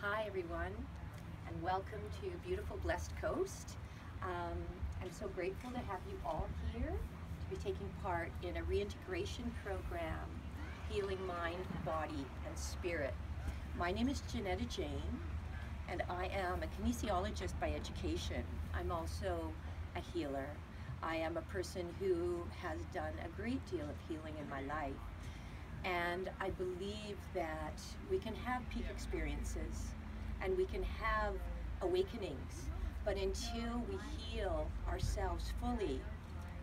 Hi everyone, and welcome to beautiful Blessed Coast. I'm so grateful to have you all here to be taking part in a reintegration program, healing mind, body, and spirit. My name is Janetta Jane, and I am a kinesiologist by education. I'm also a healer. I am a person who has done a great deal of healing in my life. And I believe that we can have peak experiences and we can have awakenings, but until we heal ourselves fully,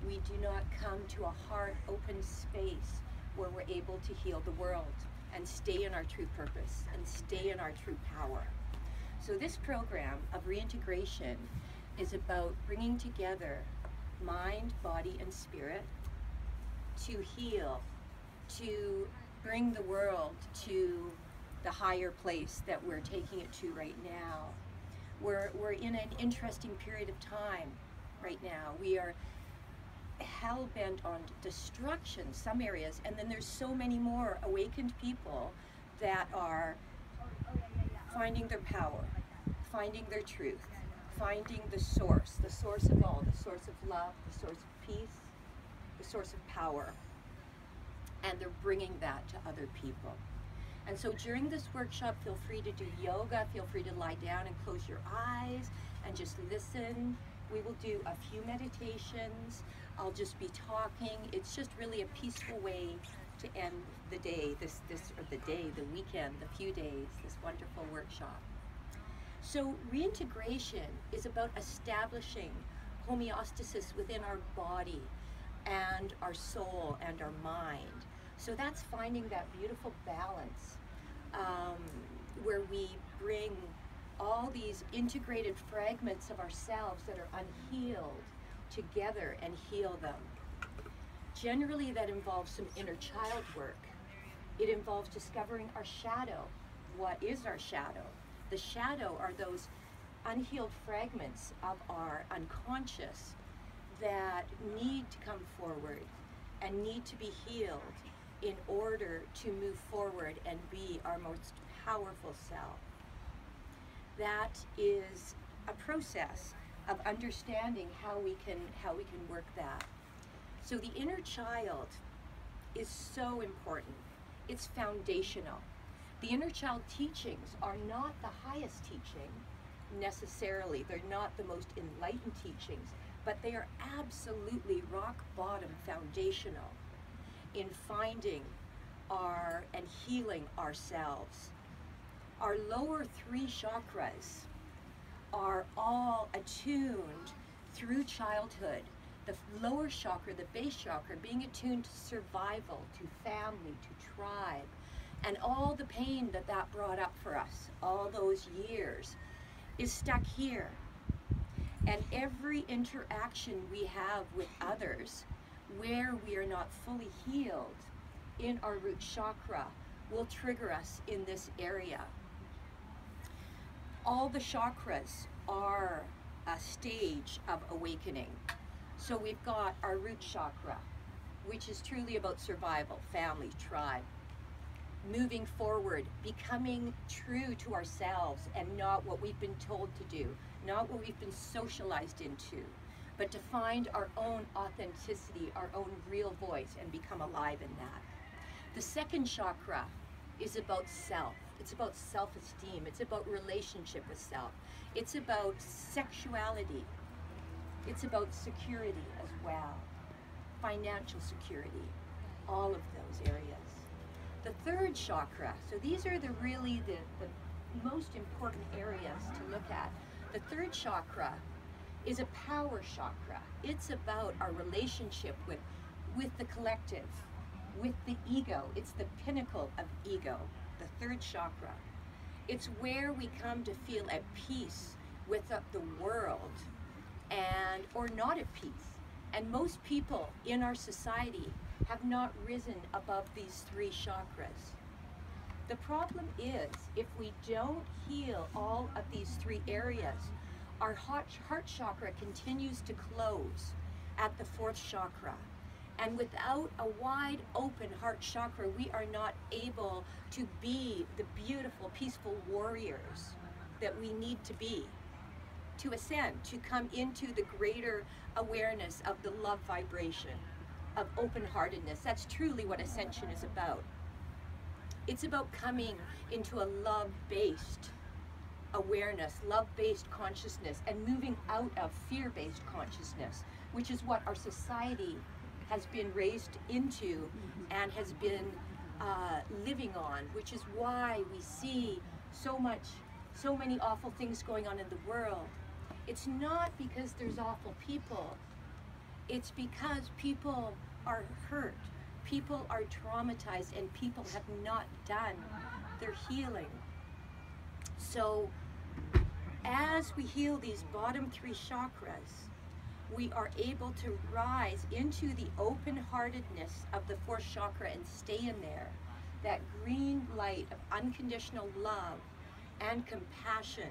we do not come to a heart open space where we're able to heal the world and stay in our true purpose and stay in our true power. So this program of reintegration is about bringing together mind, body, and spirit to heal, to bring the world to the higher place that we're taking it to right now. We're in an interesting period of time right now. We are hell-bent on destruction, some areas, and then there's so many more awakened people that are finding their power, finding their truth, finding the source of all, the source of love, the source of peace, the source of power. And they're bringing that to other people. And so during this workshop, feel free to do yoga, feel free to lie down and close your eyes and just listen. We will do a few meditations. I'll just be talking. It's just really a peaceful way to end the day, the weekend, the few days, this wonderful workshop. So reintegration is about establishing homeostasis within our body and our soul and our mind. So that's finding that beautiful balance where we bring all these integrated fragments of ourselves that are unhealed together and heal them. Generally that involves some inner child work. It involves discovering our shadow. What is our shadow? The shadow are those unhealed fragments of our unconscious that need to come forward and need to be healed in order to move forward and be our most powerful self. That is a process of understanding how we can work that. So the inner child is so important. It's foundational. The inner child teachings are not the highest teaching necessarily. They're not the most enlightened teachings, but they are absolutely rock bottom foundational in finding and healing ourselves. Our lower three chakras are all attuned through childhood. The lower chakra, the base chakra, being attuned to survival, to family, to tribe, and all the pain that brought up for us, all those years, is stuck here. And every interaction we have with others where we are not fully healed in our root chakra will trigger us in this area. All the chakras are a stage of awakening. So we've got our root chakra, which is truly about survival, family, tribe. Moving forward, becoming true to ourselves and not what we've been told to do, not what we've been socialized into, but to find our own authenticity, our own real voice, and become alive in that. The second chakra is about self. It's about self-esteem. It's about relationship with self. It's about sexuality. It's about security as well, financial security, all of those areas. The third chakra, so these are the most important areas to look at. The third chakra is a power chakra. It's about our relationship with the collective, with the ego. It's the pinnacle of ego, the third chakra. It's where we come to feel at peace with the world or not at peace. And most people in our society have not risen above these three chakras. The problem is, if we don't heal all of these three areas, our heart chakra continues to close at the fourth chakra. And without a wide open heart chakra, we are not able to be the beautiful, peaceful warriors that we need to be, to ascend, to come into the greater awareness of the love vibration, of open-heartedness. That's truly what Ascension is about. It's about coming into a love-based awareness, love-based consciousness, and moving out of fear-based consciousness, which is what our society has been raised into and has been living on, which is why we see so many awful things going on in the world. It's not because there's awful people. It's because people are hurt, people are traumatized, and people have not done their healing. So as we heal these bottom 3 chakras, we are able to rise into the open-heartedness of the 4th chakra and stay in there. That green light of unconditional love and compassion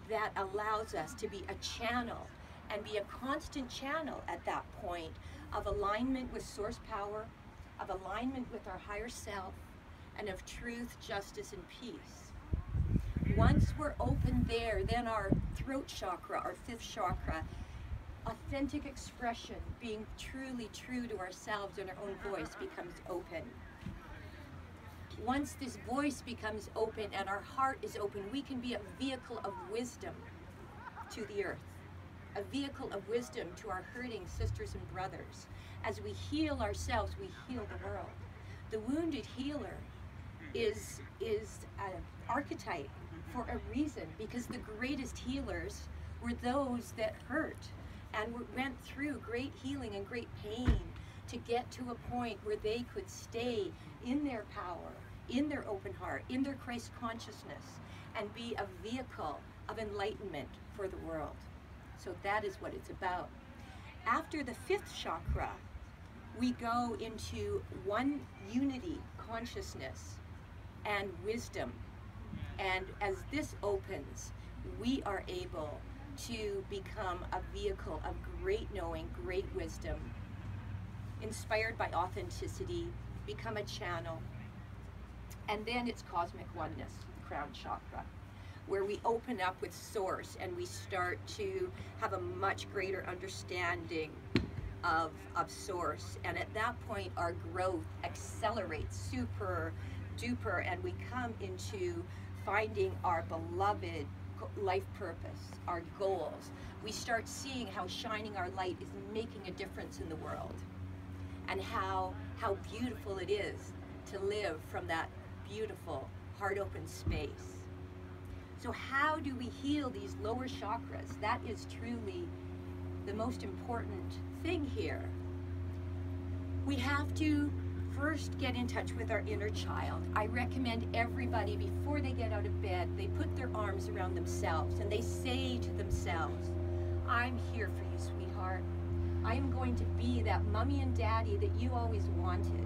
that allows us to be a channel and be a constant channel at that point of alignment with source power, of alignment with our higher self, and of truth, justice, and peace. Once we're open there, then our throat chakra, our 5th chakra, authentic expression, being truly true to ourselves and our own voice, becomes open. Once this voice becomes open and our heart is open, we can be a vehicle of wisdom to the earth, a vehicle of wisdom to our hurting sisters and brothers. As we heal ourselves, we heal the world. The wounded healer is an archetype for a reason, because the greatest healers were those that hurt and went through great healing and great pain to get to a point where they could stay in their power, in their open heart, in their Christ consciousness, and be a vehicle of enlightenment for the world. So that is what it's about. After the 5th chakra, we go into one unity, consciousness, and wisdom. And as this opens, we are able to become a vehicle of great knowing, great wisdom, inspired by authenticity, become a channel. And then it's cosmic oneness, crown chakra, where we open up with source and we start to have a much greater understanding of source. And at that point, our growth accelerates super duper, and we come into finding our beloved life purpose, our goals. We start seeing how shining our light is making a difference in the world, and how beautiful it is to live from that beautiful heart open space. So how do we heal these lower chakras? That is truly the most important thing here. We have to first get in touch with our inner child. I recommend everybody, before they get out of bed, they put their arms around themselves and they say to themselves, I'm here for you, sweetheart. I am going to be that mommy and daddy that you always wanted.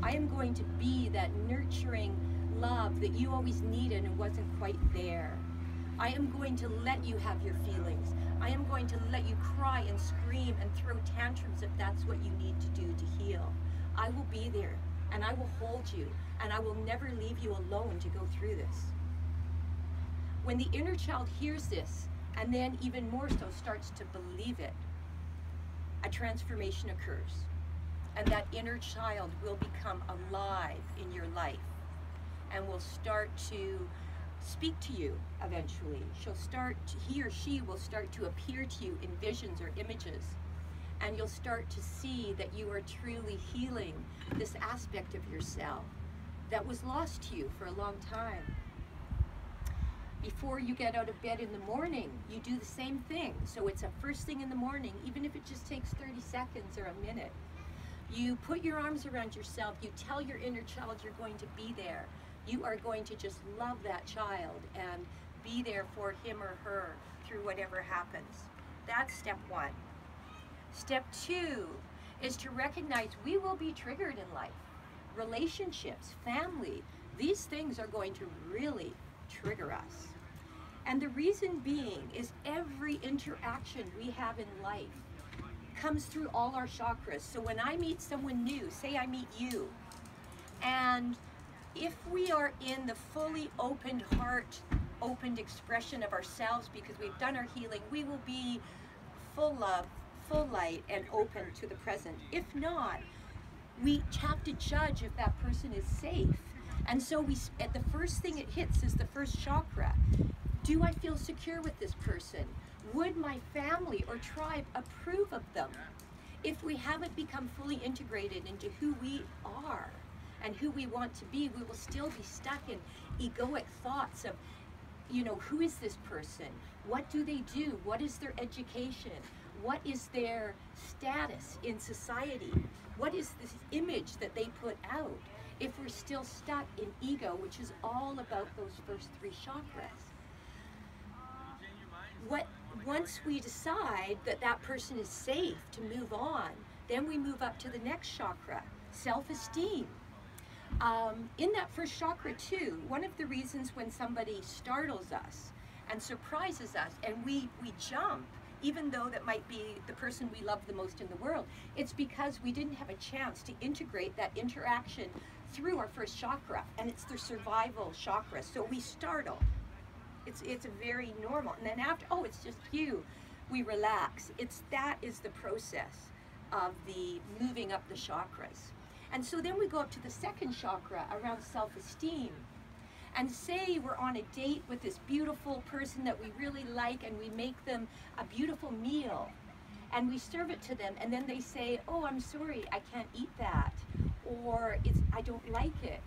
I am going to be that nurturing love that you always needed and wasn't quite there. I am going to let you have your feelings. I am going to let you cry and scream and throw tantrums if that's what you need to do to heal. I will be there, and I will hold you, and I will never leave you alone to go through this. When the inner child hears this, and then even more so starts to believe it, a transformation occurs. And that inner child will become alive in your life and will start to speak to you eventually. He or she will start to appear to you in visions or images. And you'll start to see that you are truly healing this aspect of yourself that was lost to you for a long time. Before you get out of bed in the morning, you do the same thing. So it's a first thing in the morning, even if it just takes 30 seconds or a minute. You put your arms around yourself, you tell your inner child you're going to be there. You are going to just love that child and be there for him or her through whatever happens. That's step 1. Step 2 is to recognize we will be triggered in life. Relationships, family, these things are going to really trigger us. And the reason being is every interaction we have in life comes through all our chakras. So when I meet someone new, say I meet you, and if we are in the fully opened heart, opened expression of ourselves because we've done our healing, we will be full love, full light, and open to the present. If not, we have to judge if that person is safe. And so at the first thing it hits is the first chakra. Do I feel secure with this person? Would my family or tribe approve of them? If we haven't become fully integrated into who we are and who we want to be, we will still be stuck in egoic thoughts of, you know, who is this person? What do they do? What is their education? What is their status in society? What is this image that they put out? If we're still stuck in ego, which is all about those first three chakras. Once we decide that that person is safe to move on, then we move up to the next chakra, self-esteem. In that first chakra too, one of the reasons when somebody startles us and surprises us and we jump, even though that might be the person we love the most in the world, it's because we didn't have a chance to integrate that interaction through our first chakra, and it's the survival chakra. So we startle. It's a very normal, and then after, oh, it's just you, we relax. That is the process of the moving up the chakras. And so then we go up to the second chakra around self-esteem. And say we're on a date with this beautiful person that we really like, and we make them a beautiful meal and we serve it to them, and then they say, oh, I'm sorry, I can't eat that, or I don't like it.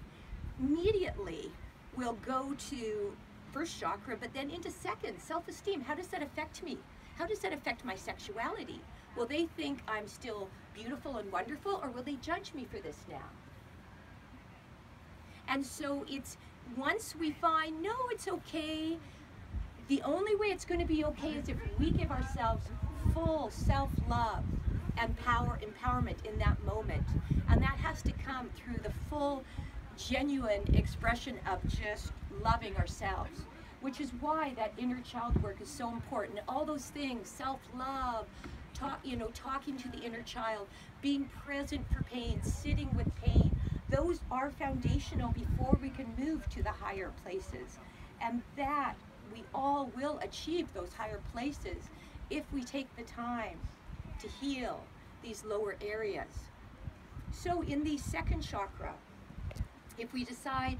Immediately we'll go to first chakra, but then into second, self-esteem. How does that affect me? How does that affect my sexuality? Will they think I'm still beautiful and wonderful, or will they judge me for this now? And so it's, once we find, no, it's okay, the only way it's going to be okay is if we give ourselves full self-love and empowerment in that moment. And that has to come through the full, genuine expression of just loving ourselves, which is why that inner child work is so important. All those things, self-love, talking to the inner child, being present for pain, sitting with pain, those are foundational before we can move to the higher places. And that we all will achieve those higher places if we take the time to heal these lower areas. So in the second chakra, if we decide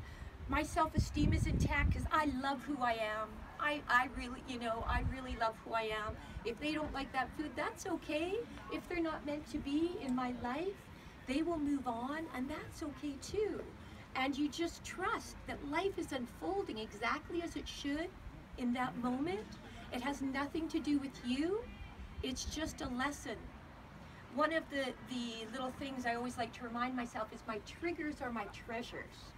my self-esteem is intact because I love who I am, I really love who I am. If they don't like that food, that's okay. If they're not meant to be in my life, they will move on, and that's okay too. And you just trust that life is unfolding exactly as it should in that moment. It has nothing to do with you. It's just a lesson. One of the little things I always like to remind myself is my triggers are my treasures.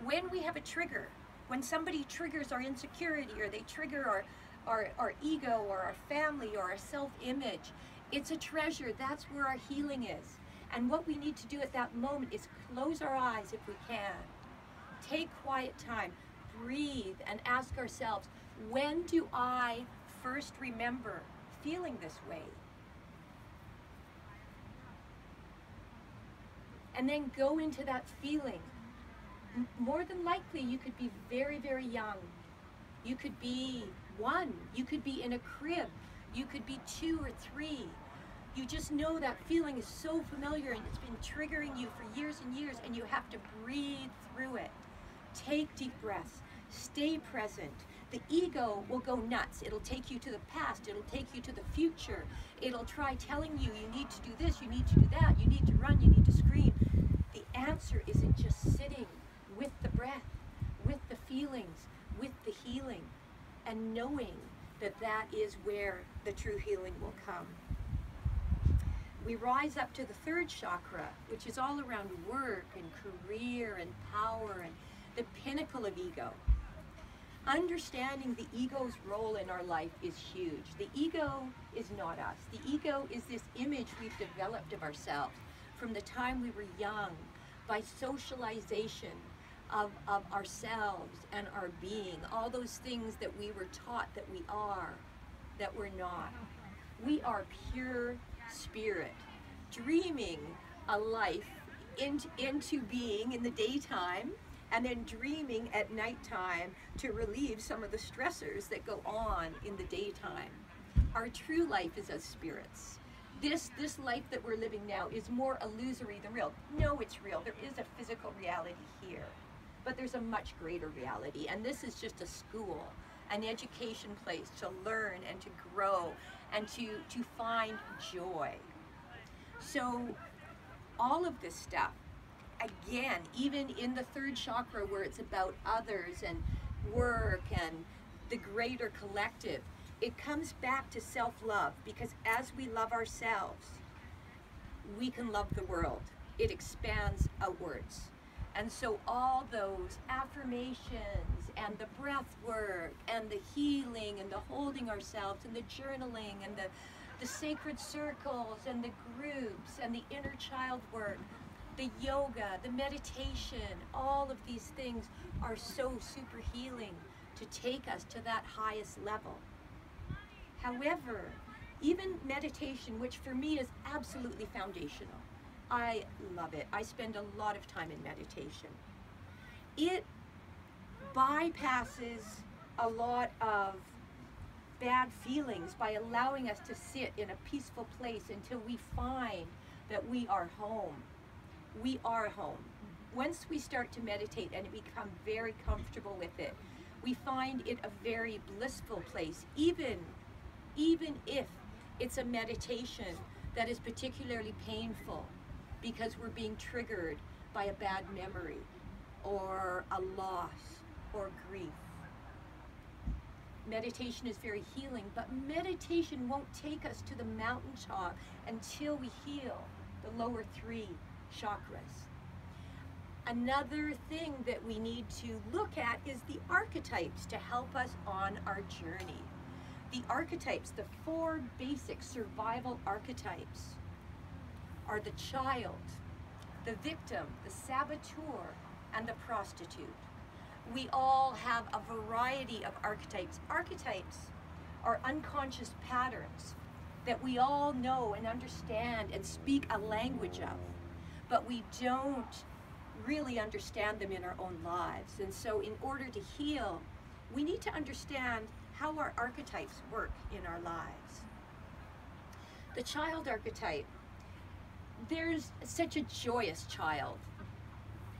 When we have a trigger, when somebody triggers our insecurity, or they trigger our ego or our family or our self-image, it's a treasure. That's where our healing is. And what we need to do at that moment is close our eyes if we can. Take quiet time, breathe, and ask ourselves, when do I first remember feeling this way? And then go into that feeling. More than likely, you could be very, very young. You could be 1. You could be in a crib. You could be 2 or 3. You just know that feeling is so familiar, and it's been triggering you for years and years, and you have to breathe through it. Take deep breaths. Stay present. The ego will go nuts. It'll take you to the past. It'll take you to the future. It'll try telling you, you need to do this, you need to do that, you need to run, you need to scream. The answer isn't just sitting with the breath, with the feelings, with the healing, and knowing that that is where the true healing will come. We rise up to the third chakra, which is all around work and career and power and the pinnacle of ego. Understanding the ego's role in our life is huge. The ego is not us. The ego is this image we've developed of ourselves from the time we were young by socialization of ourselves and our being, all those things that we were taught that we are, that we're not. We are pure spirit, dreaming a life into being in the daytime, and then dreaming at nighttime to relieve some of the stressors that go on in the daytime. Our true life is as spirits. This life that we're living now is more illusory than real. No, it's real. There is a physical reality here, but there's a much greater reality, and this is just a school, an education place to learn and to grow and to find joy. So all of this stuff, again, even in the third chakra where it's about others and work and the greater collective, it comes back to self-love, because as we love ourselves, we can love the world. It expands outwards. And so all those affirmations and the breath work and the healing and the holding ourselves and the journaling and the sacred circles and the groups and the inner child work, the yoga, the meditation, all of these things are so super healing to take us to that highest level. However, even meditation, which for me is absolutely foundational, I love it. I spend a lot of time in meditation. It bypasses a lot of bad feelings by allowing us to sit in a peaceful place until we find that we are home. We are home. Once we start to meditate and become very comfortable with it, we find it a very blissful place, even if it's a meditation that is particularly painful because we're being triggered by a bad memory or a loss or grief. Meditation is very healing, but meditation won't take us to the mountaintop until we heal the lower three chakras. Another thing that we need to look at is the archetypes to help us on our journey. The archetypes, the four basic survival archetypes, are the child, the victim, the saboteur, and the prostitute. We all have a variety of archetypes. Archetypes are unconscious patterns that we all know and understand and speak a language of, but we don't really understand them in our own lives. And so in order to heal, we need to understand how our archetypes work in our lives. The child archetype, there's such a joyous child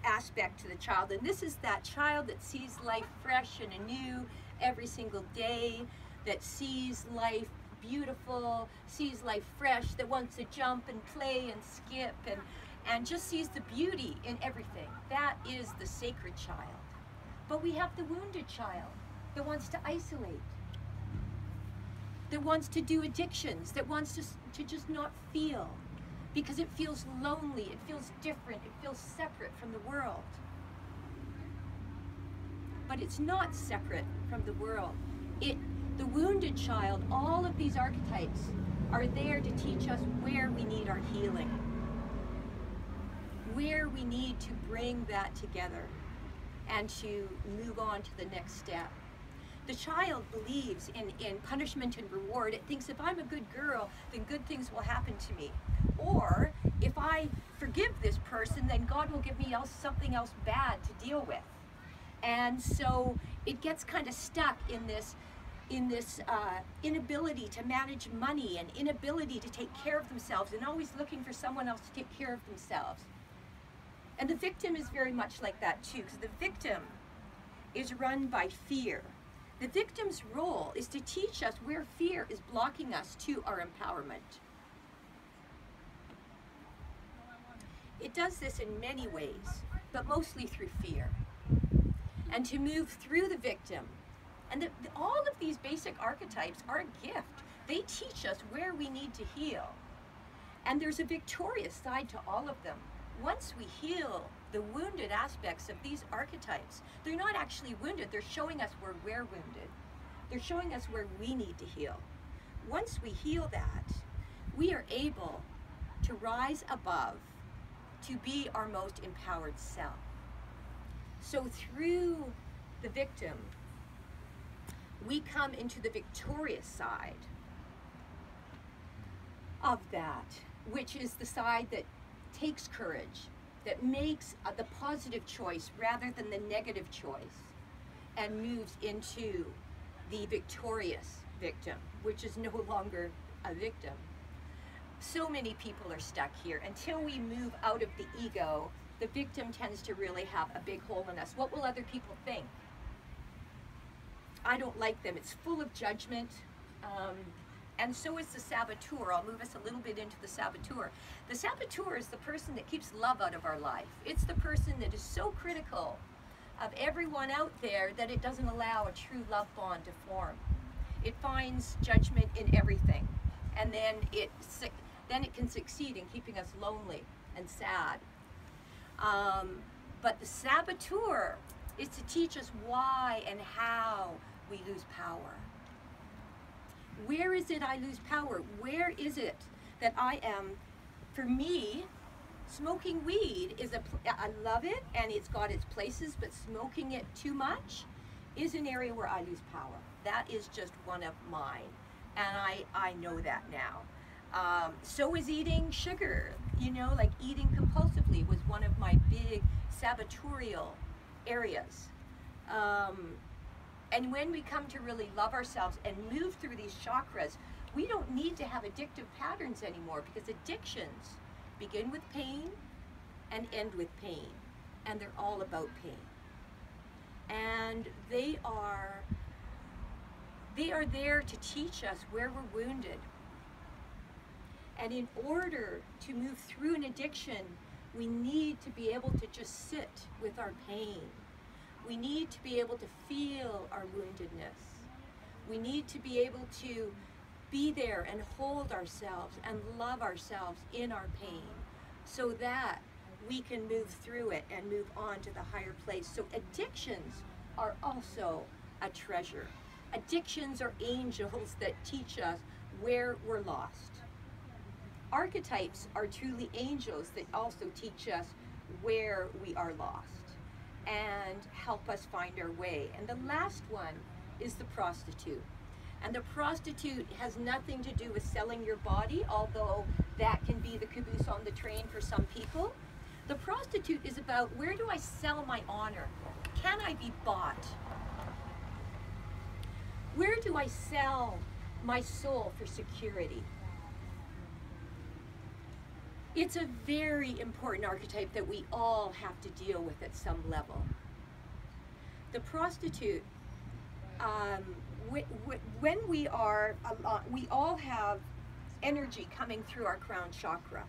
aspect to the child, and this is that child that sees life fresh and anew every single day, that sees life beautiful, sees life fresh, that wants to jump and play and skip and just sees the beauty in everything. That is the sacred child. But we have the wounded child that wants to isolate, that wants to do addictions, that wants to just not feel, because it feels lonely, it feels different, it feels separate from the world. But it's not separate from the world. The wounded child, all of these archetypes are there to teach us where we need our healing, where we need to bring that together and to move on to the next step. The child believes in punishment and reward. It thinks if I'm a good girl, then good things will happen to me. Or if I forgive this person, then God will give me something else bad to deal with. And so it gets kind of stuck in this inability to manage money and inability to take care of themselves and always looking for someone else to take care of themselves. And the victim is very much like that too, because the victim is run by fear. The victim's role is to teach us where fear is blocking us to our empowerment. It does this in many ways, but mostly through fear. And to move through the victim. And all of these basic archetypes are a gift. They teach us where we need to heal. And there's a victorious side to all of them. Once we heal the wounded aspects of these archetypes, they're not actually wounded, they're showing us where we're wounded. They're showing us where we need to heal. Once we heal that, we are able to rise above, to be our most empowered self. So through the victim, we come into the victorious side. of that, which is the side that takes courage, that makes the positive choice rather than the negative choice, and moves into the victorious victim, which is no longer a victim. So many people are stuck here. Until we move out of the ego, the victim tends to really have a big hole in us. What will other people think? I don't like them. It's full of judgment. And so is the saboteur. I'll move us a little bit into the saboteur. The saboteur is the person that keeps love out of our life. It's the person that is so critical of everyone out there that it doesn't allow a true love bond to form. It finds judgment in everything, and then it can succeed in keeping us lonely and sad. But the saboteur is to teach us why and how we lose power. Where is it I lose power? Where is it that I am? For me, smoking weed is I love it and it's got its places, but smoking it too much is an area where I lose power. That is just one of mine, and I know that now. So is eating sugar, you know, like eating compulsively was one of my big sabotorial areas. And when we come to really love ourselves and move through these chakras, we don't need to have addictive patterns anymore, because addictions begin with pain and end with pain, and they're all about pain. And they are there to teach us where we're wounded. And in order to move through an addiction, we need to be able to just sit with our pain. We need to be able to feel our woundedness. We need to be able to be there and hold ourselves and love ourselves in our pain, so that we can move through it and move on to the higher place. So addictions are also a treasure. Addictions are angels that teach us where we're lost. Archetypes are truly angels that also teach us where we are lost and help us find our way. And the last one is the prostitute. And the prostitute has nothing to do with selling your body, although that can be the caboose on the train for some people. The prostitute is about, where do I sell my honor? Can I be bought? Where do I sell my soul for security? It's a very important archetype that we all have to deal with at some level. The prostitute, when we all have energy coming through our crown chakra.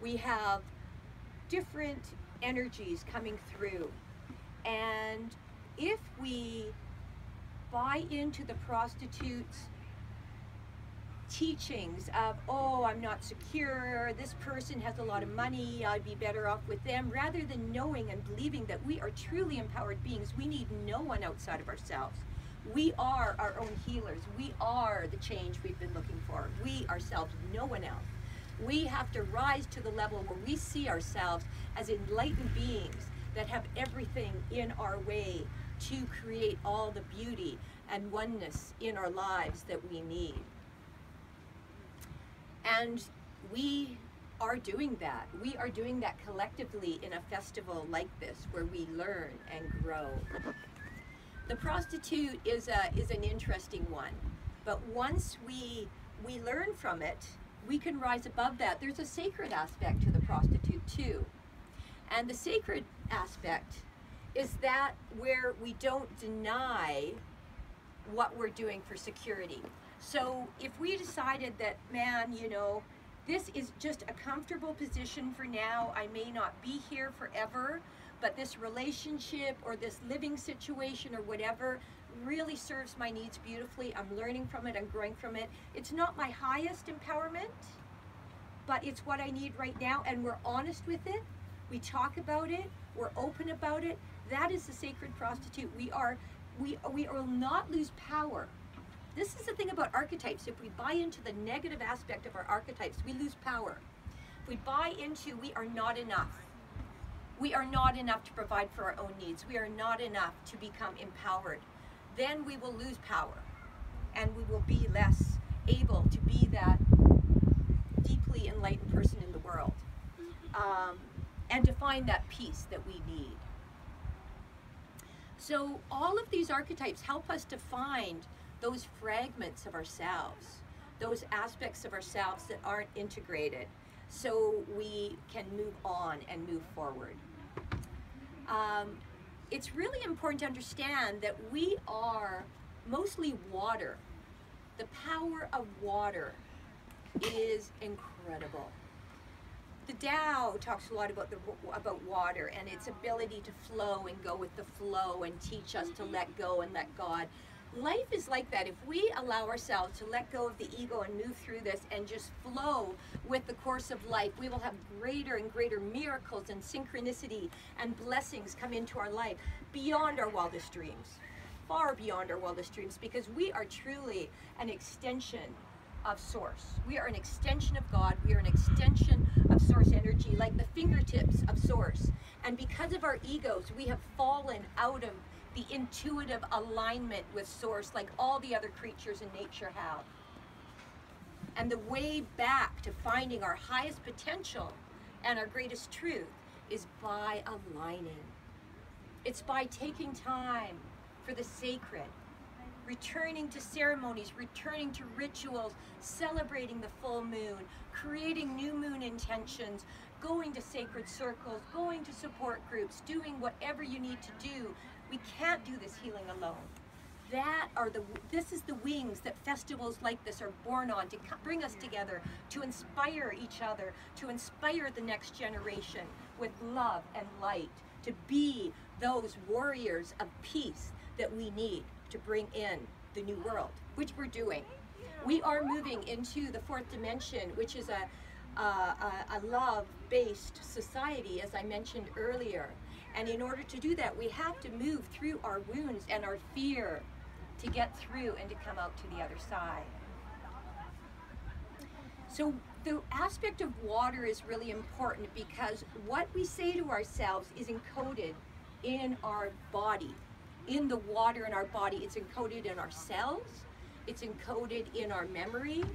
We have different energies coming through. And if we buy into the prostitute's teachings of, oh, I'm not secure, this person has a lot of money, I'd be better off with them, rather than knowing and believing that we are truly empowered beings, we need no one outside of ourselves. We are our own healers. We are the change we've been looking for. We ourselves, no one else. We have to rise to the level where we see ourselves as enlightened beings that have everything in our way to create all the beauty and oneness in our lives that we need. And we are doing that. We are doing that collectively in a festival like this, where we learn and grow. The prostitute is an interesting one, but once we learn from it, we can rise above that. There's a sacred aspect to the prostitute too. And the sacred aspect is that where we don't deny what we're doing for security. So if we decided that, man, you know, this is just a comfortable position for now, I may not be here forever, but this relationship or this living situation or whatever really serves my needs beautifully. I'm learning from it, I'm growing from it. It's not my highest empowerment, but it's what I need right now, and we're honest with it. We talk about it, we're open about it. That is the sacred prostitute. We will not lose power. This is the thing about archetypes. If we buy into the negative aspect of our archetypes, we lose power. If we buy into we are not enough, we are not enough to provide for our own needs, we are not enough to become empowered, then we will lose power and we will be less able to be that deeply enlightened person in the world, and to find that peace that we need. So all of these archetypes help us to find those fragments of ourselves, those aspects of ourselves that aren't integrated, so we can move on and move forward. It's really important to understand that we are mostly water. The power of water is incredible. The Tao talks a lot about water and its ability to flow and go with the flow and teach us to let go and let God. Life is like that. If we allow ourselves to let go of the ego and move through this and just flow with the course of life, we will have greater and greater miracles and synchronicity and blessings come into our life beyond our wildest dreams, far beyond our wildest dreams, because we are truly an extension of Source. We are an extension of God. We are an extension of Source energy, like the fingertips of Source. And because of our egos, we have fallen out of the intuitive alignment with Source, like all the other creatures in nature have. And the way back to finding our highest potential and our greatest truth is by aligning. It's by taking time for the sacred, returning to ceremonies, returning to rituals, celebrating the full moon, creating new moon intentions, going to sacred circles, going to support groups, doing whatever you need to do. We can't do this healing alone. This is the wings that festivals like this are born on, to bring us together, to inspire each other, to inspire the next generation with love and light, to be those warriors of peace that we need to bring in the new world, which we're doing. We are moving into the fourth dimension, which is a love-based society, as I mentioned earlier. And in order to do that, we have to move through our wounds and our fear to get through and to come out to the other side. So the aspect of water is really important, because what we say to ourselves is encoded in our body, in the water in our body. It's encoded in our cells, it's encoded in our memory,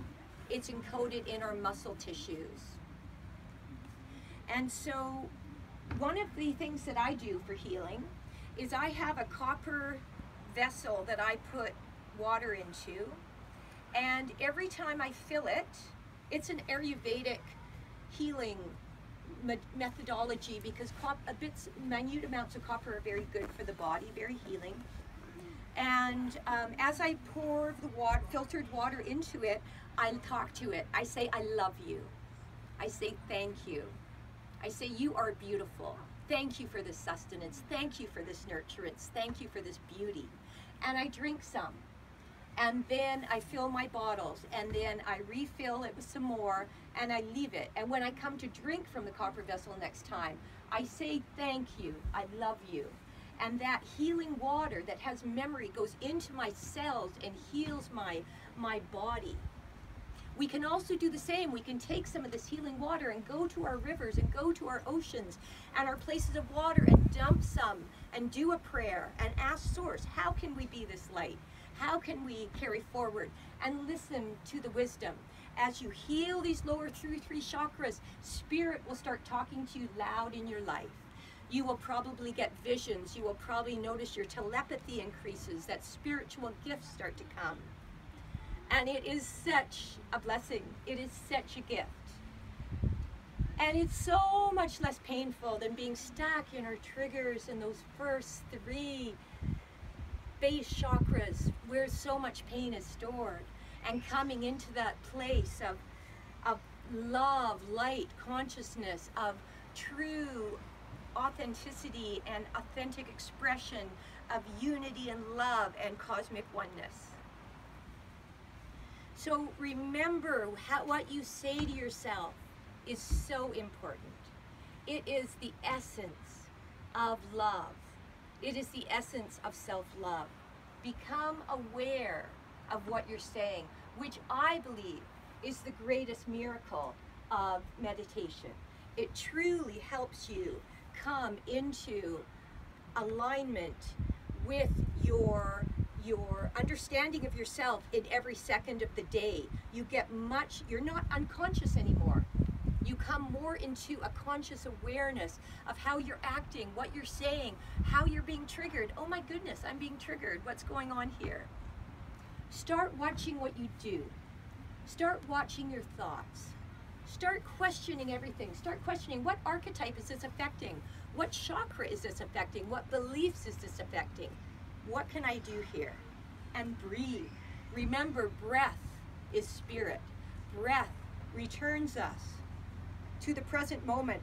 it's encoded in our muscle tissues. And so one of the things that I do for healing is I have a copper vessel that I put water into, and every time I fill it, it's an Ayurvedic healing methodology, because minute amounts of copper are very good for the body, very healing. And as I pour the filtered water into it, I talk to it. I say, I love you. I say, thank you. I say, you are beautiful. Thank you for this sustenance. Thank you for this nurturance. Thank you for this beauty. And I drink some. And then I fill my bottles, and then I refill it with some more, and I leave it. And when I come to drink from the copper vessel next time, I say, thank you, I love you. And that healing water that has memory goes into my cells and heals my body. We can also do the same. We can take some of this healing water and go to our rivers and go to our oceans and our places of water and dump some and do a prayer and ask Source, how can we be this light? How can we carry forward and listen to the wisdom? As you heal these lower three chakras, Spirit will start talking to you loud in your life. You will probably get visions. You will probably notice your telepathy increases, that spiritual gifts start to come. And it is such a blessing. It is such a gift. And it's so much less painful than being stuck in our triggers in those first three base chakras where so much pain is stored, and coming into that place of love, light, consciousness, of true authenticity and authentic expression of unity and love and cosmic oneness. So remember, what you say to yourself is so important. It is the essence of love. It is the essence of self-love. Become aware of what you're saying, which I believe is the greatest miracle of meditation. It truly helps you come into alignment with your understanding of yourself in every second of the day. You're not unconscious anymore. You come more into a conscious awareness of how you're acting, what you're saying, how you're being triggered. Oh my goodness, I'm being triggered. What's going on here? Start watching what you do. Start watching your thoughts. Start questioning everything. Start questioning, what archetype is this affecting? What chakra is this affecting? What beliefs is this affecting? What can I do here? And breathe. Remember, breath is spirit. Breath returns us to the present moment.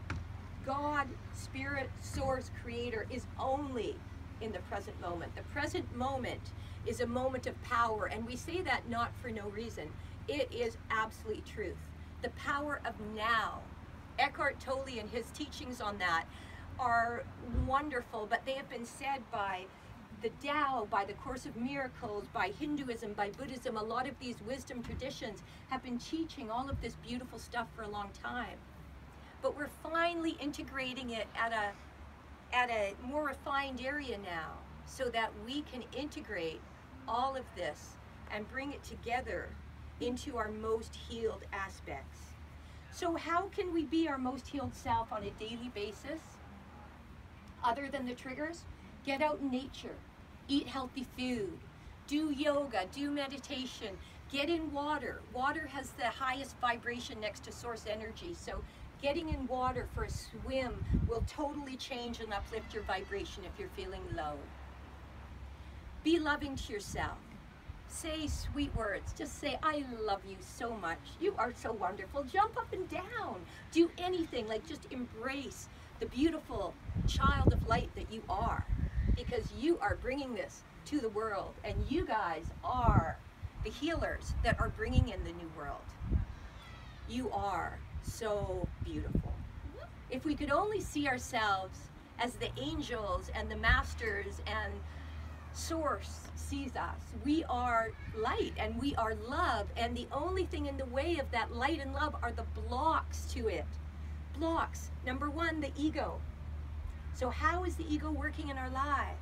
God, spirit, source, creator is only in the present moment. The present moment is a moment of power, and we say that not for no reason. It is absolute truth. The power of now. Eckhart Tolle and his teachings on that are wonderful, but they have been said by the Tao, by the Course of Miracles, by Hinduism, by Buddhism. A lot of these wisdom traditions have been teaching all of this beautiful stuff for a long time. But we're finally integrating it at a more refined area now, so that we can integrate all of this and bring it together into our most healed aspects. So how can we be our most healed self on a daily basis? Other than the triggers, get out in nature, eat healthy food, do yoga, do meditation, get in water. Water has the highest vibration next to source energy, so getting in water for a swim will totally change and uplift your vibration if you're feeling low. Be loving to yourself. Say sweet words. Just say, I love you so much. You are so wonderful. Jump up and down. Do anything. Like, just embrace the beautiful child of light that you are, because you are bringing this to the world, and you guys are the healers that are bringing in the new world. You are so beautiful. If we could only see ourselves as the angels and the masters and source sees us. We are light and we are love, and the only thing in the way of that light and love are the blocks to it. Blocks. Number one, the ego. So how is the ego working in our life?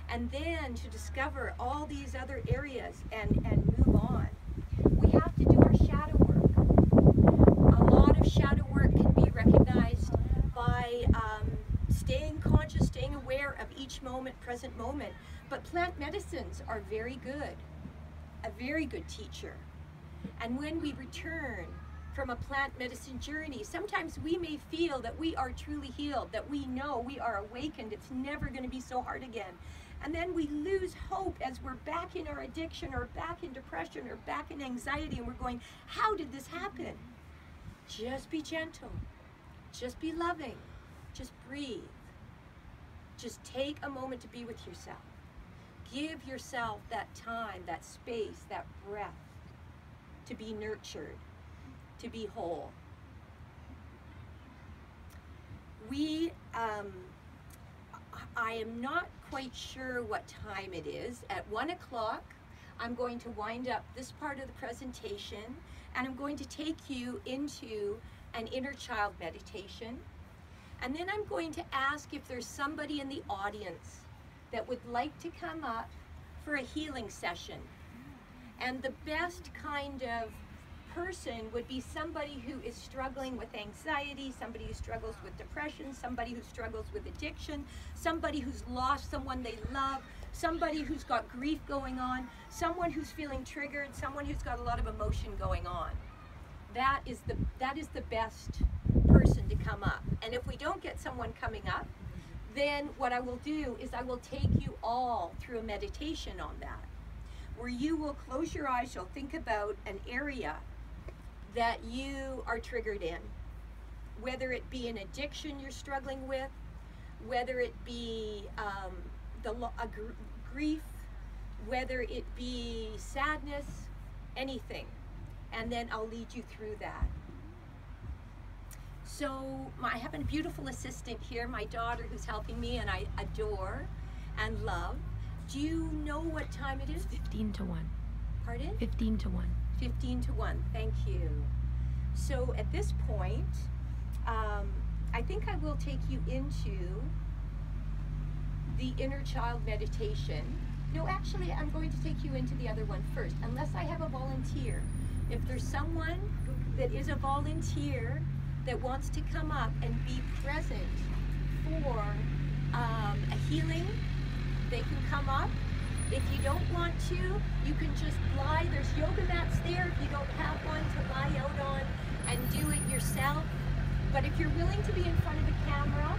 And then to discover all these other areas and move on. We have to do our shadow work. A lot of shadow work can be recognized by staying conscious, staying aware of each moment, present moment. But plant medicines are very good, a very good teacher. And when we return from a plant medicine journey, sometimes we may feel that we are truly healed, that we know we are awakened, it's never going to be so hard again. And then we lose hope as we're back in our addiction or back in depression or back in anxiety, and we're going, how did this happen? Just be gentle, just be loving, just breathe. Just take a moment to be with yourself. Give yourself that time, that space, that breath to be nurtured, to be whole. I am not quite sure what time it is. At 1 o'clock, I'm going to wind up this part of the presentation, and I'm going to take you into an inner child meditation. And then I'm going to ask if there's somebody in the audience that would like to come up for a healing session. And the best kind of person would be somebody who is struggling with anxiety, somebody who struggles with depression, somebody who struggles with addiction, somebody who's lost someone they love, somebody who's got grief going on, someone who's feeling triggered, someone who's got a lot of emotion going on. That is the best person to come up. And if we don't get someone coming up, then what I will do is I will take you all through a meditation on that, where you will close your eyes, you'll think about an area that you are triggered in, whether it be an addiction you're struggling with, whether it be grief, whether it be sadness, anything. And then I'll lead you through that. So I have a beautiful assistant here, my daughter, who's helping me, and I adore and love. Do you know what time it is? 15 to 1. Pardon? 15 to 1. 15 to 1, thank you. So at this point, I think I will take you into the inner child meditation. No, actually, I'm going to take you into the other one first, unless I have a volunteer. If there's someone that is a volunteer that wants to come up and be present for a healing, they can come up. If you don't want to, you can just lie. There's yoga mats there if you don't have one to lie out on and do it yourself. But if you're willing to be in front of a camera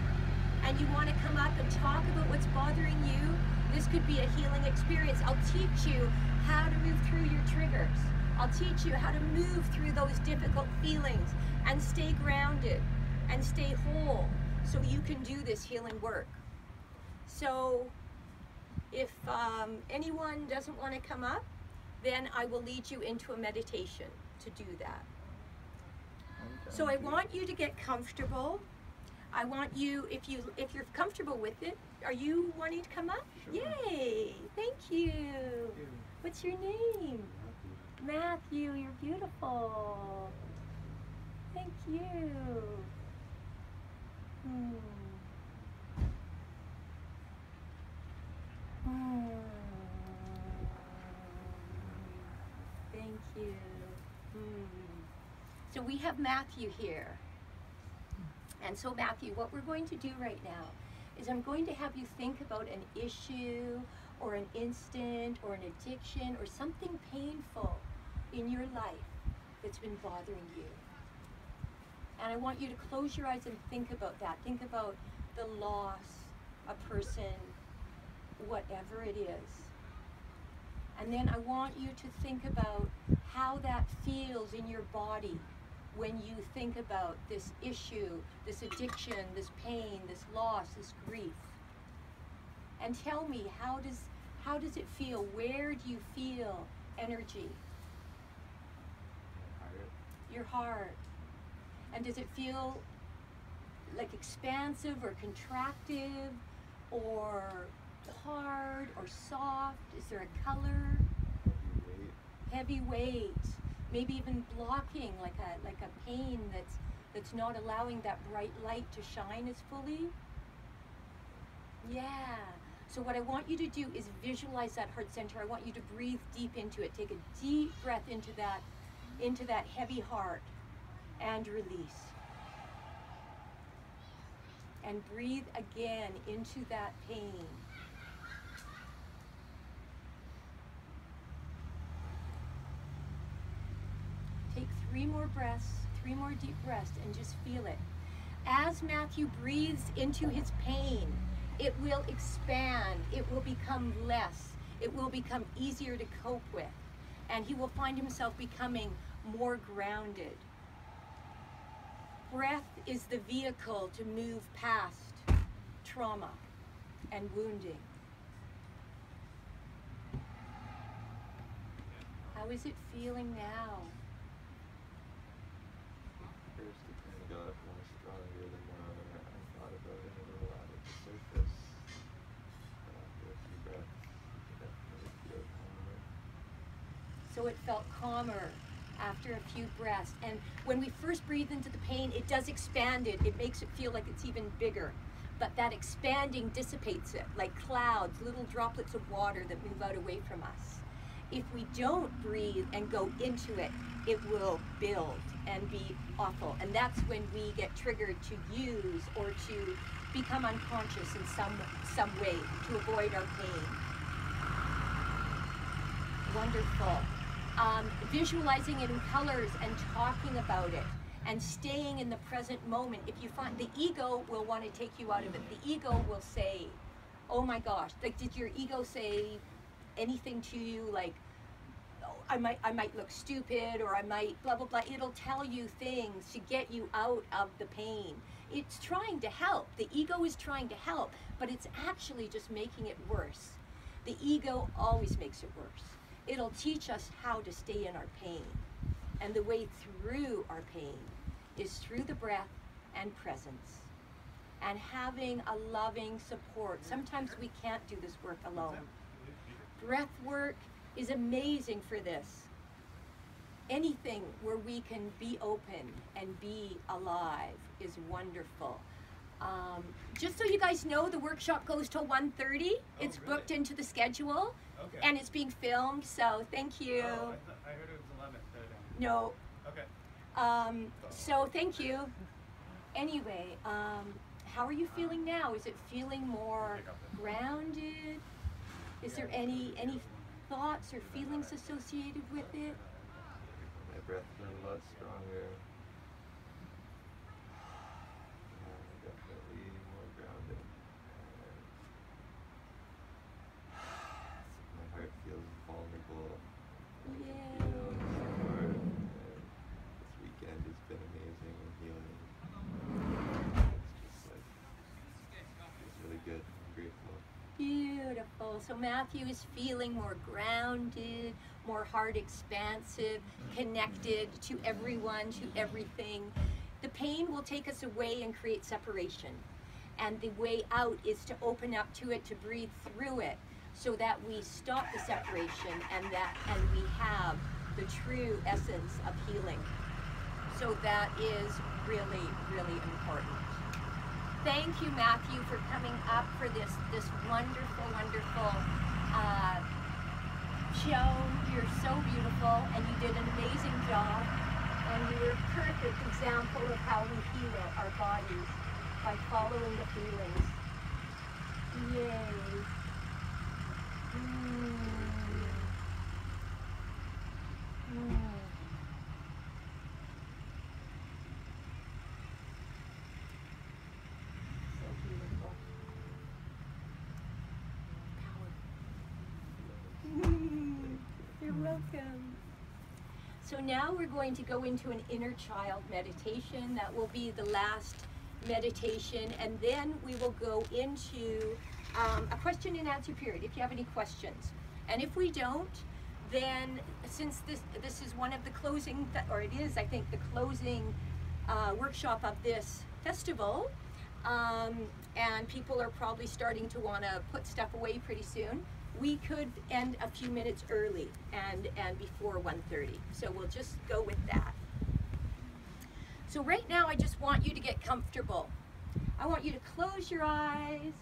and you want to come up and talk about what's bothering you, this could be a healing experience. I'll teach you how to move through your triggers. I'll teach you how to move through those difficult feelings and stay grounded and stay whole so you can do this healing work. So if anyone doesn't want to come up, then I will lead you into a meditation to do that. Okay. So I want you to get comfortable. I want you, if you're comfortable with it, are you wanting to come up? Sure. Yay! Thank you. What's your name? Matthew, you're beautiful. Thank you. Thank you. So we have Matthew here. And so Matthew, what we're going to do right now is I'm going to have you think about an issue or an instant or an addiction or something painful in your life that's been bothering you. And I want you to close your eyes and think about that. Think about the loss, a person, whatever it is. And then I want you to think about how that feels in your body when you think about this issue, this addiction, this pain, this loss, this grief. And tell me, how does it feel? Where do you feel energy? Your heart. And does it feel like expansive or contractive or hard or soft? Is there a color? Heavy weight. Maybe even blocking, like a pain that's not allowing that bright light to shine as fully. Yeah. So what I want you to do is visualize that heart center. I want you to breathe deep into it. Take a deep breath into that heavy heart and release. And breathe again into that pain. Take 3 more breaths, 3 more deep breaths, and just feel it. As Matthew breathes into his pain, it will expand, it will become less, it will become easier to cope with, and he will find himself becoming more grounded. Breath is the vehicle to move past trauma and wounding. How is it feeling now? Got more stronger the more I thought about it, and it allowed it to surface. After a few breaths, you can definitely feel calmer. So it felt calmer after a few breaths. And when we first breathe into the pain, it does expand it. It makes it feel like it's even bigger. But that expanding dissipates it, like clouds, little droplets of water that move out away from us. If we don't breathe and go into it, it will build and be awful. And that's when we get triggered to use or to become unconscious in some way to avoid our pain. Wonderful. Visualizing it in colors and talking about it and staying in the present moment. If you find the ego will want to take you out of it. The ego will say, oh my gosh, like did your ego say anything to you like, oh, I might look stupid, or I might blah blah blah. It'll tell you things to get you out of the pain. It's trying to help. The ego is trying to help, but it's actually just making it worse. The ego always makes it worse. It'll teach us how to stay in our pain. And the way through our pain is through the breath and presence and having a loving support. Sometimes we can't do this work alone. Breath work is amazing for this. Anything where we can be open and be alive is wonderful. Just so you guys know, the workshop goes till 1:30. It's really booked into the schedule. Okay. And it's being filmed, so thank you. Oh, I heard it was 11. No. Okay. So thank you. Anyway, how are you feeling now? Is it feeling more grounded? Is there any thoughts or feelings associated with it? My breath feels a lot stronger. Definitely more grounded. My heart feels vulnerable. Yay. This weekend has been amazing and healing. It's really good. I'm grateful. Beautiful. So Matthew is feeling more grounded, more heart expansive, connected to everyone, to everything. The pain will take us away and create separation. And the way out is to open up to it, to breathe through it, so that we stop the separation and we have the true essence of healing. So that is really, really important. Thank you, Matthew, for coming up for this wonderful, wonderful show. You're so beautiful, and you did an amazing job. And you're a perfect example of how we heal our bodies by following the feelings. Yay. So beautiful. You're welcome. So now we're going to go into an inner child meditation. That will be the last meditation, and then we will go into a question and answer period if you have any questions. And if we don't, then since this is one of the closing, or it is, I think, the closing workshop of this festival, and people are probably starting to want to put stuff away pretty soon, we could end a few minutes early and before 1:30. So we'll just go with that. So right now I just want you to get comfortable. I want you to close your eyes.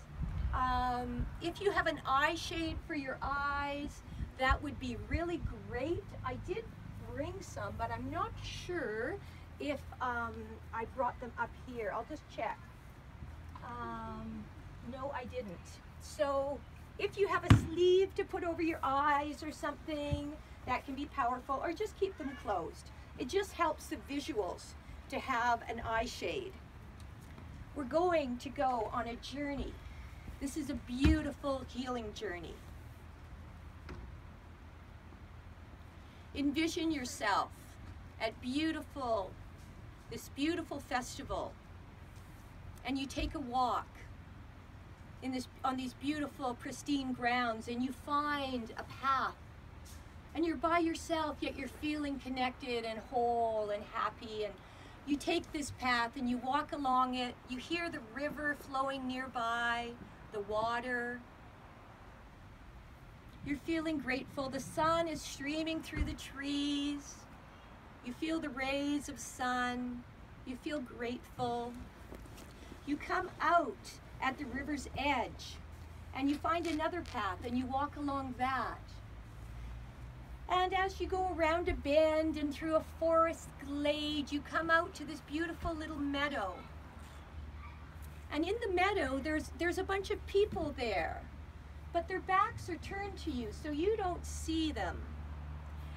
If you have an eye shade for your eyes, that would be really great. I did bring some, but I'm not sure if I brought them up here. I'll just check. No, I didn't. So if you have a sleeve to put over your eyes or something, that can be powerful, or just keep them closed. It just helps the visuals to have an eye shade. We're going to go on a journey. This is a beautiful healing journey. Envision yourself at this beautiful festival, and you take a walk on these beautiful, pristine grounds, and you find a path, and you're by yourself, yet you're feeling connected and whole and happy, and you take this path and you walk along it. You hear the river flowing nearby, the water. You're feeling grateful. The sun is streaming through the trees. You feel the rays of sun. You feel grateful. You come out at the river's edge, and you find another path, and you walk along that. And as you go around a bend and through a forest glade, you come out to this beautiful little meadow. And in the meadow, there's a bunch of people there, but their backs are turned to you, so you don't see them.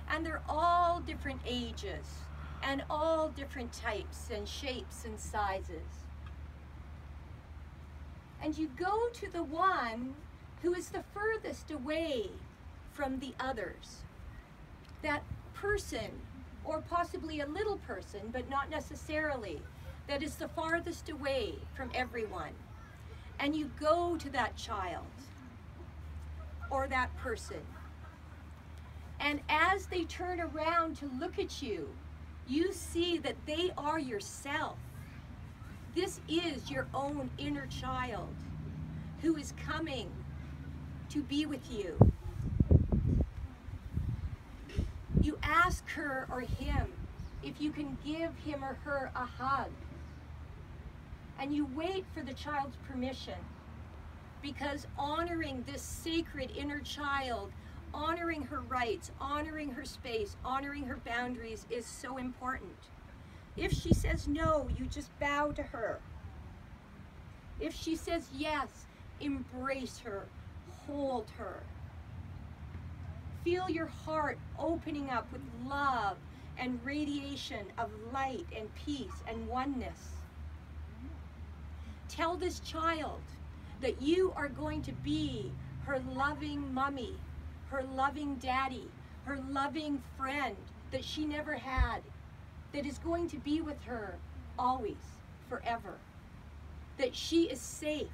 And they're all different ages, and all different types and shapes and sizes. And you go to the one who is the furthest away from the others. That person, or possibly a little person, but not necessarily, that is the farthest away from everyone. And you go to that child or that person. And as they turn around to look at you, you see that they are yourself. This is your own inner child who is coming to be with you. You ask her or him if you can give him or her a hug. And you wait for the child's permission, because honoring this sacred inner child, honoring her rights, honoring her space, honoring her boundaries is so important. If she says no, you just bow to her. If she says yes, embrace her, hold her. Feel your heart opening up with love and radiation of light and peace and oneness. Tell this child that you are going to be her loving mommy, her loving daddy, her loving friend that she never had, that is going to be with her always, forever. That she is safe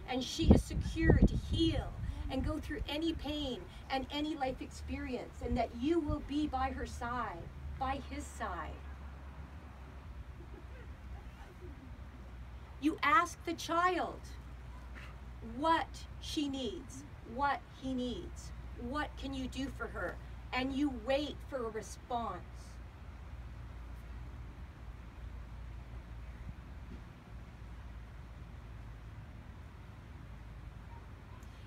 and she is secure to heal and go through any pain and any life experience, and that you will be by her side, by his side. You ask the child what she needs, what he needs, what can you do for her, and you wait for a response.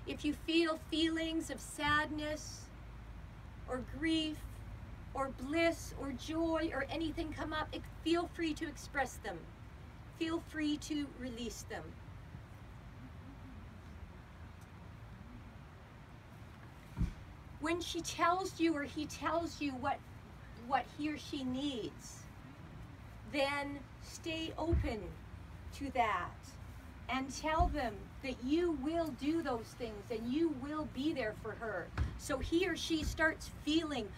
If you feel feelings of sadness or grief or bliss or joy or anything come up, feel free to express them. Feel free to release them. When she tells you or he tells you what he or she needs, then stay open to that and tell them that you will do those things and you will be there for her. So he or she starts feeling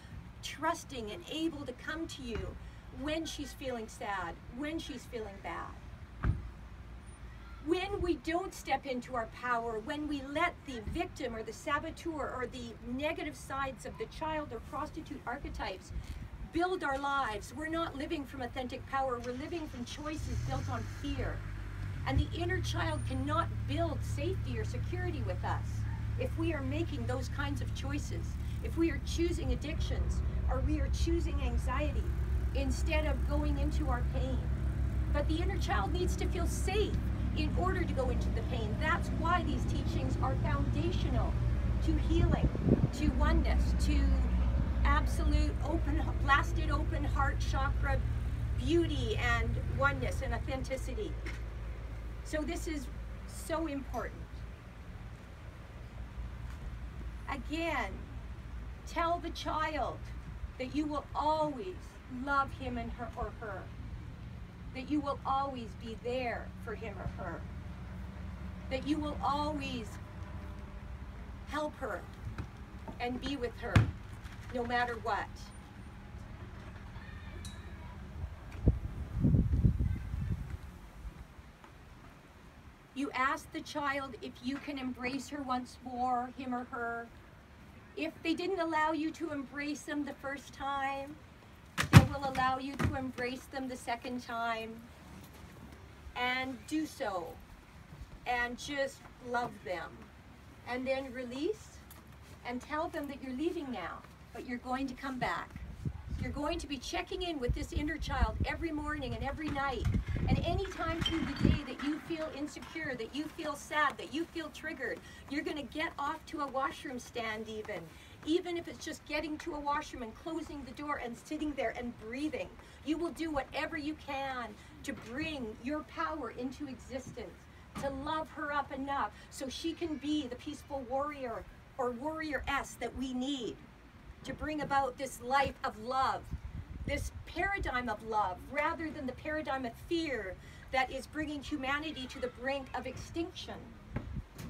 trusting and able to come to you when she's feeling sad, when she's feeling bad. When we don't step into our power, when we let the victim or the saboteur or the negative sides of the child or prostitute archetypes build our lives, we're not living from authentic power, we're living from choices built on fear. And the inner child cannot build safety or security with us if we are making those kinds of choices, if we are choosing addictions or we are choosing anxiety instead of going into our pain. But the inner child needs to feel safe in order to go into the pain. That's why these teachings are foundational to healing, to oneness, to absolute open, blasted open heart chakra beauty and oneness and authenticity. So this is so important. Again, tell the child that you will always love him and her or her. That you will always be there for him or her. That you will always help her and be with her no matter what. You ask the child if you can embrace her once more, him or her. If they didn't allow you to embrace them the first time, they will allow you to embrace them the second time. And do so. And just love them. And then release and tell them that you're leaving now, but you're going to come back. You're going to be checking in with this inner child every morning and every night. And any time through the day that you feel insecure, that you feel sad, that you feel triggered, you're going to get off to a washroom stand even if it's just getting to a washroom and closing the door and sitting there and breathing. You will do whatever you can to bring your power into existence, to love her up enough so she can be the peaceful warrior or warrior-ess that we need to bring about this life of love, this paradigm of love, rather than the paradigm of fear that is bringing humanity to the brink of extinction.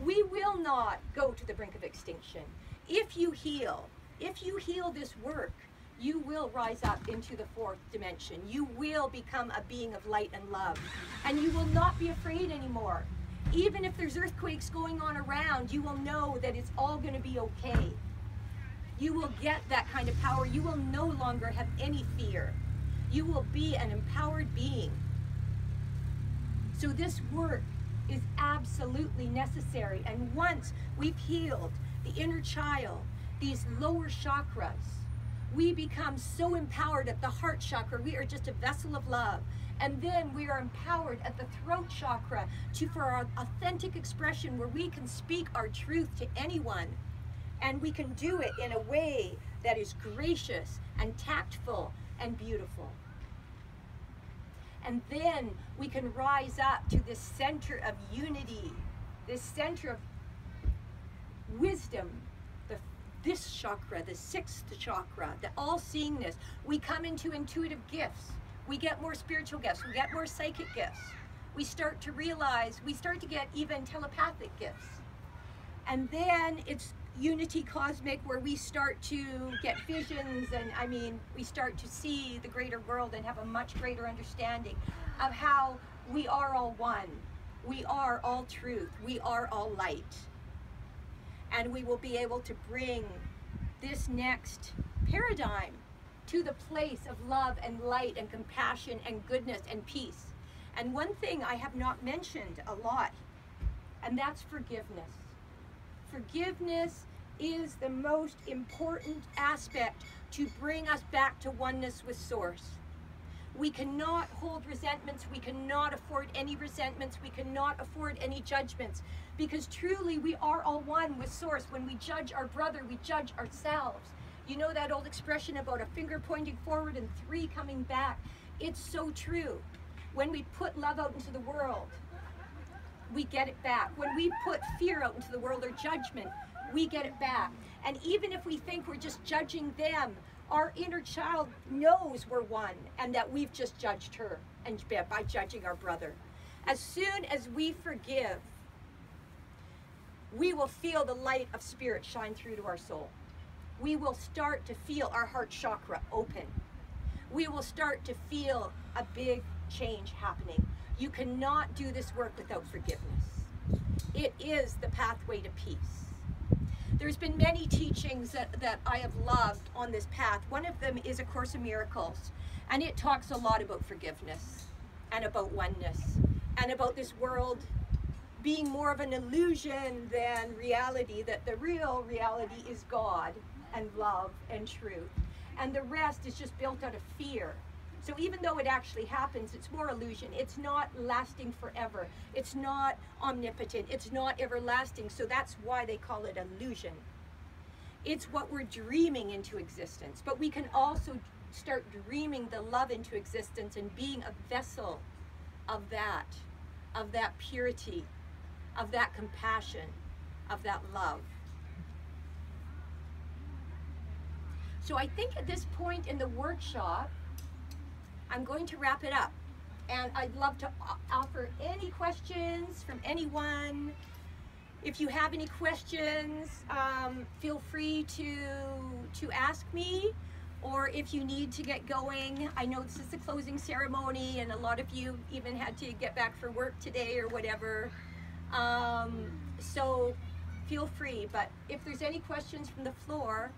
We will not go to the brink of extinction. If you heal this work, you will rise up into the fourth dimension. You will become a being of light and love. And you will not be afraid anymore. Even if there's earthquakes going on around, you will know that it's all going to be okay. You will get that kind of power. You will no longer have any fear. You will be an empowered being. So this work is absolutely necessary. And once we've healed the inner child, these lower chakras, we become so empowered at the heart chakra. We are just a vessel of love. And then we are empowered at the throat chakra for our authentic expression, where we can speak our truth to anyone. And we can do it in a way that is gracious and tactful and beautiful. And then we can rise up to this center of unity, this center of wisdom, this chakra, the sixth chakra, the all-seeingness. We come into intuitive gifts. We get more spiritual gifts. We get more psychic gifts. We start to realize, we start to get even telepathic gifts. And then it's unity cosmic, where we start to get visions, and I mean, we start to see the greater world and have a much greater understanding of how we are all one. We are all truth. We are all light. And we will be able to bring this next paradigm to the place of love and light and compassion and goodness and peace. And one thing I have not mentioned a lot, and that's forgiveness. Forgiveness is the most important aspect to bring us back to oneness with Source. We cannot hold resentments. We cannot afford any resentments. We cannot afford any judgments, because truly we are all one with Source. When we judge our brother, we judge ourselves. You know that old expression about a finger pointing forward and 3 coming back? It's so true. When we put love out into the world, we get it back. When we put fear out into the world, or judgment, we get it back. And even if we think we're just judging them, our inner child knows we're one and that we've just judged her, and by judging our brother. As soon as we forgive, we will feel the light of spirit shine through to our soul. We will start to feel our heart chakra open. We will start to feel a big change happening. You cannot do this work without forgiveness. It is the pathway to peace. There's been many teachings that I have loved on this path. One of them is A Course in Miracles, and it talks a lot about forgiveness and about oneness and about this world being more of an illusion than reality, that the real reality is God and love and truth, and the rest is just built out of fear. So even though it actually happens, it's more illusion. It's not lasting forever. It's not omnipotent. It's not everlasting. So that's why they call it illusion. It's what we're dreaming into existence. But we can also start dreaming the love into existence and being a vessel of that purity, of that compassion, of that love. So I think at this point in the workshop, I'm going to wrap it up, and I'd love to offer any questions from anyone. If you have any questions, feel free to ask me, or if you need to get going. I know this is the closing ceremony, and a lot of you even had to get back for work today or whatever. So feel free, but if there's any questions from the floor,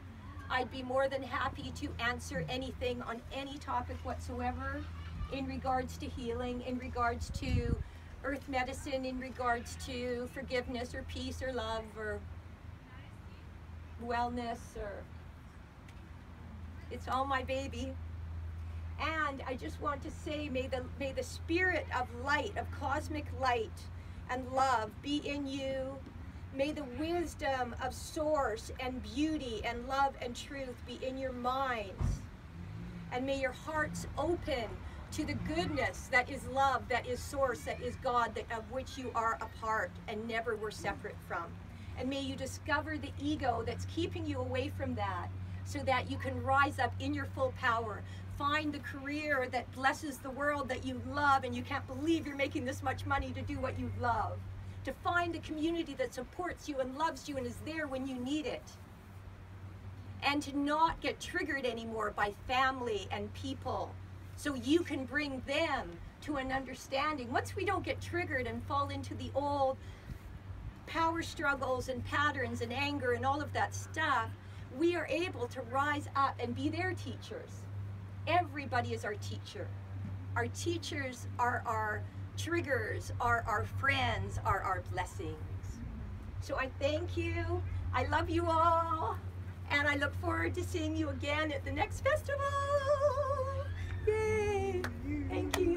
I'd be more than happy to answer anything on any topic whatsoever, in regards to healing, in regards to earth medicine, in regards to forgiveness or peace or love or wellness, or it's all my baby. And I just want to say, may the spirit of light, of cosmic light and love be in you. May the wisdom of Source and beauty and love and truth be in your minds. And may your hearts open to the goodness that is love, that is Source, that is God, of which you are a part and never were separate from. And may you discover the ego that's keeping you away from that, so that you can rise up in your full power. Find the career that blesses the world that you love, and you can't believe you're making this much money to do what you love. To find a community that supports you and loves you and is there when you need it. And to not get triggered anymore by family and people, so you can bring them to an understanding. Once we don't get triggered and fall into the old power struggles and patterns and anger and all of that stuff, we are able to rise up and be their teachers. Everybody is our teacher. Our teachers are our triggers, are our friends, are our blessings. So I thank you. I love you all. And I look forward to seeing you again at the next festival. Yay! Thank you.